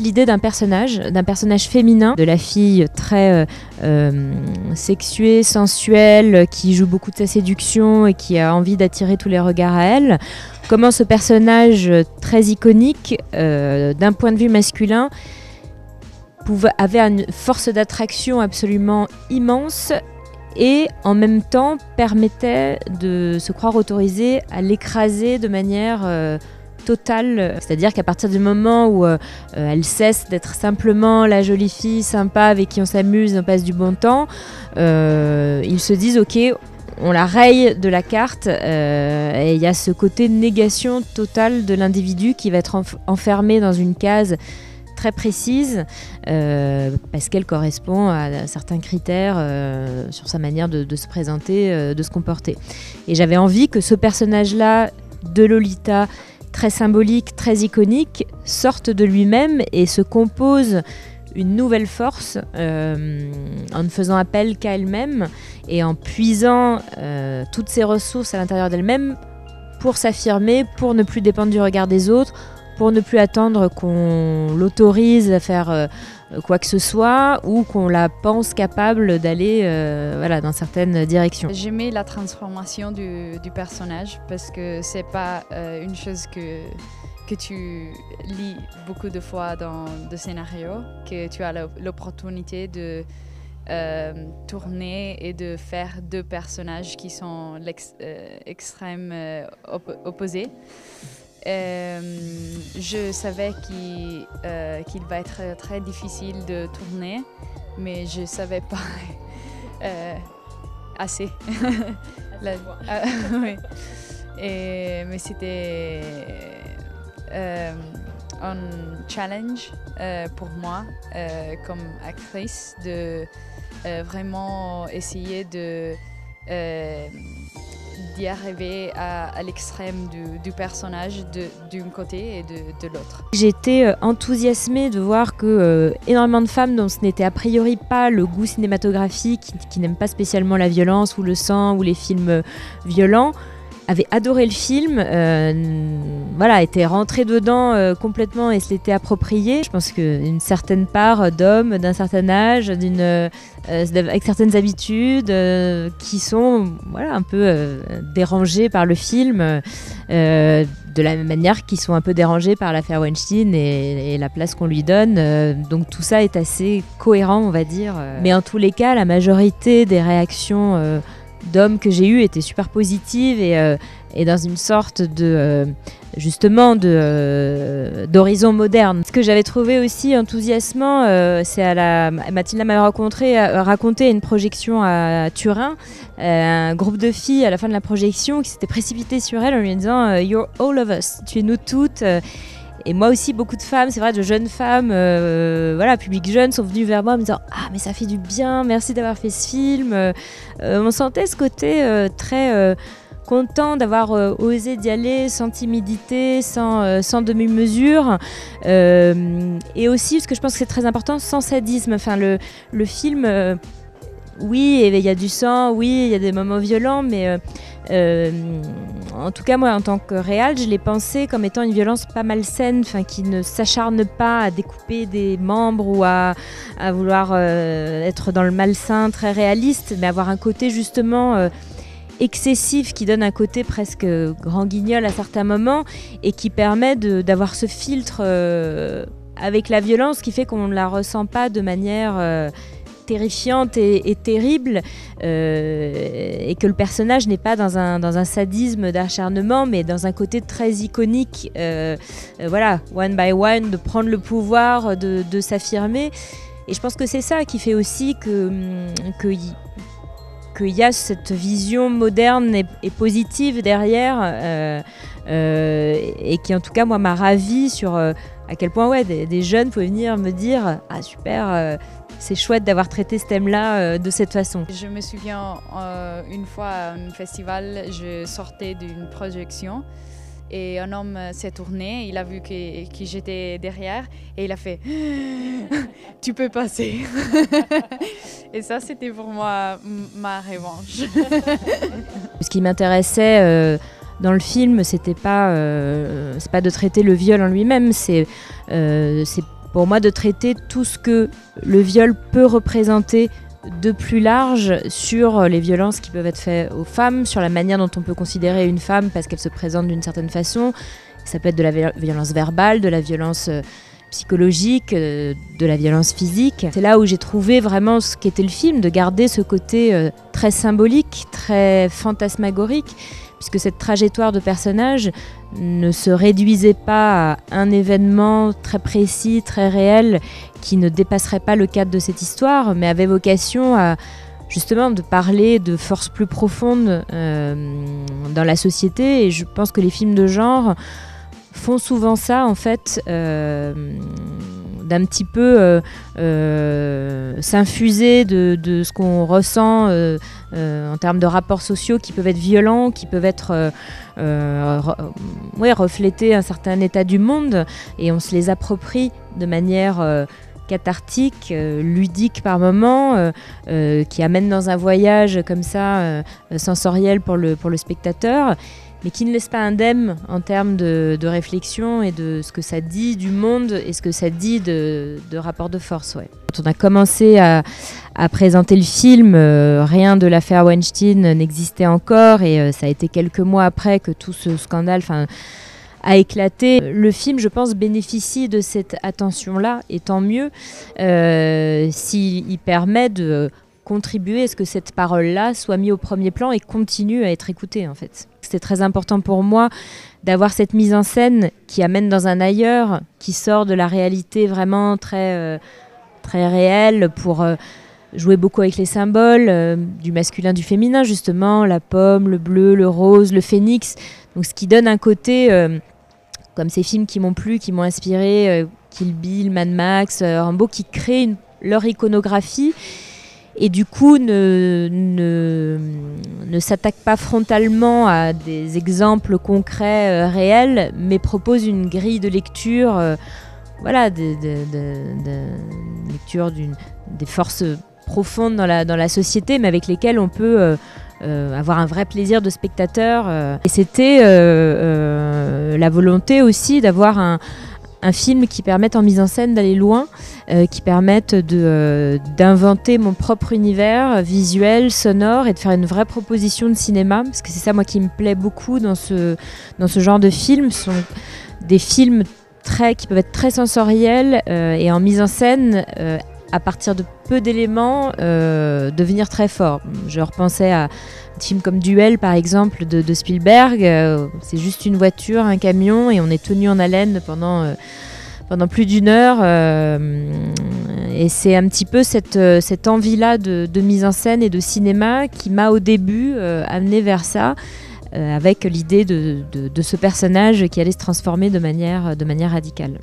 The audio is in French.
l'idée d'un personnage féminin, de la fille très sexuée, sensuelle, qui joue beaucoup de sa séduction et qui a envie d'attirer tous les regards à elle. Comment ce personnage très iconique, d'un point de vue masculin, avait une force d'attraction absolument immense et en même temps permettait de se croire autorisé à l'écraser de manière totale. C'est-à-dire qu'à partir du moment où elle cesse d'être simplement la jolie fille sympa avec qui on s'amuse, on passe du bon temps, ils se disent ok, on la raye de la carte et il y a ce côté négation totale de l'individu qui va être enfermé dans une case très précise parce qu'elle correspond à certains critères sur sa manière de se présenter, de se comporter. Et j'avais envie que ce personnage-là de Lolita, très symbolique, très iconique, sorte de lui-même et se compose une nouvelle force en ne faisant appel qu'à elle-même et en puisant toutes ses ressources à l'intérieur d'elle-même pour s'affirmer, pour ne plus dépendre du regard des autres, pour ne plus attendre qu'on l'autorise à faire quoi que ce soit ou qu'on la pense capable d'aller voilà, dans certaines directions. J'aimais la transformation du personnage parce que c'est pas une chose que tu lis beaucoup de fois dans des scénarios, que tu as l'opportunité de tourner et de faire deux personnages qui sont l'extrême opposé. Je savais qu'il va être très difficile de tourner, mais je ne savais pas assez. Oui. Mais c'était un challenge pour moi comme actrice de vraiment essayer d'y arriver à l'extrême du personnage d'un côté et de l'autre. J'ai été enthousiasmée de voir que énormément de femmes dont ce n'était a priori pas le goût cinématographique, qui n'aiment pas spécialement la violence ou le sang ou les films violents, avaient adoré le film, voilà, étaient rentrés dedans complètement et se l'étaient approprié. Je pense qu'une certaine part d'hommes d'un certain âge, avec certaines habitudes, qui sont voilà, un peu dérangés par le film, de la même manière qu'ils sont un peu dérangés par l'affaire Weinstein et la place qu'on lui donne. Donc tout ça est assez cohérent, on va dire. Mais en tous les cas, la majorité des réactions d'hommes que j'ai eues étaient super positives et dans une sorte de justement d'horizon moderne. Ce que j'avais trouvé aussi enthousiasmant, c'est Mathilda m'avait raconté une projection à Turin, un groupe de filles à la fin de la projection qui s'était précipité sur elle en lui disant You're all of us, tu es nous toutes. Et moi aussi, beaucoup de femmes, c'est vrai, de jeunes femmes, voilà, public jeune, sont venues vers moi en me disant « Ah, mais ça fait du bien, merci d'avoir fait ce film ». On sentait ce côté très content d'avoir osé d'y aller sans timidité, sans demi-mesure. Et aussi, ce que je pense que c'est très important, sans sadisme. Enfin, le film, oui, il y a du sang, oui, il y a des moments violents, mais en tout cas, moi, en tant que réal, je l'ai pensé comme étant une violence pas malsaine, qui ne s'acharne pas à découper des membres ou à vouloir être dans le malsain très réaliste, mais avoir un côté justement excessif qui donne un côté presque grand guignol à certains moments et qui permet d'avoir ce filtre avec la violence qui fait qu'on ne la ressent pas de manière terrifiante et terrible et que le personnage n'est pas dans un sadisme d'acharnement mais dans un côté très iconique, voilà, one by one, de prendre le pouvoir, de s'affirmer. Et je pense que c'est ça qui fait aussi qu'il y a cette vision moderne et positive derrière et qui en tout cas moi m'a ravie sur à quel point ouais, des jeunes pouvaient venir me dire « Ah super, c'est chouette d'avoir traité ce thème-là de cette façon ». Je me souviens une fois à un festival, je sortais d'une projection et un homme s'est tourné, il a vu que j'étais derrière et il a fait « Tu peux passer ». Et ça, c'était pour moi ma revanche. Ce qui m'intéressait dans le film, c'est pas de traiter le viol en lui-même, c'est pour moi, de traiter tout ce que le viol peut représenter de plus large sur les violences qui peuvent être faites aux femmes, sur la manière dont on peut considérer une femme parce qu'elle se présente d'une certaine façon. Ça peut être de la violence verbale, de la violence psychologique, de la violence physique. C'est là où j'ai trouvé vraiment ce qu'était le film, de garder ce côté très symbolique, très fantasmagorique, puisque cette trajectoire de personnage ne se réduisait pas à un événement très précis, très réel, qui ne dépasserait pas le cadre de cette histoire, mais avait vocation à justement de parler de forces plus profondes dans la société. Et je pense que les films de genre font souvent ça, en fait, d'un petit peu s'infuser de ce qu'on ressent en termes de rapports sociaux qui peuvent être violents, qui peuvent être refléter un certain état du monde, et on se les approprie de manière cathartique, ludique par moments, qui amène dans un voyage comme ça, sensoriel pour le spectateur, mais qui ne laisse pas indemne en termes de réflexion et de ce que ça dit du monde et ce que ça dit de rapport de force. Ouais. Quand on a commencé à présenter le film, rien de l'affaire Weinstein n'existait encore, et ça a été quelques mois après que tout ce scandale a éclaté. Le film, je pense, bénéficie de cette attention-là, et tant mieux s'il permet de contribuer à ce que cette parole-là soit mise au premier plan et continue à être écoutée, en fait. C'était très important pour moi d'avoir cette mise en scène qui amène dans un ailleurs, qui sort de la réalité vraiment très réelle, pour jouer beaucoup avec les symboles du masculin, du féminin, justement, la pomme, le bleu, le rose, le phénix. Donc, ce qui donne un côté, comme ces films qui m'ont plu, qui m'ont inspiré, Kill Bill, Mad Max, Rambo, qui créent leur iconographie, et du coup ne s'attaque pas frontalement à des exemples concrets réels, mais propose une grille de lecture, lecture des forces profondes dans la société, mais avec lesquelles on peut avoir un vrai plaisir de spectateur. Et c'était la volonté aussi d'avoir un film qui permette en mise en scène d'aller loin, qui permette d'inventer mon propre univers visuel, sonore, et de faire une vraie proposition de cinéma, parce que c'est ça, moi, qui me plaît beaucoup dans ce genre de films. Ce sont des films qui peuvent être très sensoriels et en mise en scène, à partir de peu d'éléments, devenir très fort. Je repensais à un film comme Duel, par exemple, de Spielberg. C'est juste une voiture, un camion, et on est tenu en haleine pendant plus d'une heure. Et c'est un petit peu cette envie-là de mise en scène et de cinéma qui m'a au début amené vers ça, avec l'idée de ce personnage qui allait se transformer de manière radicale.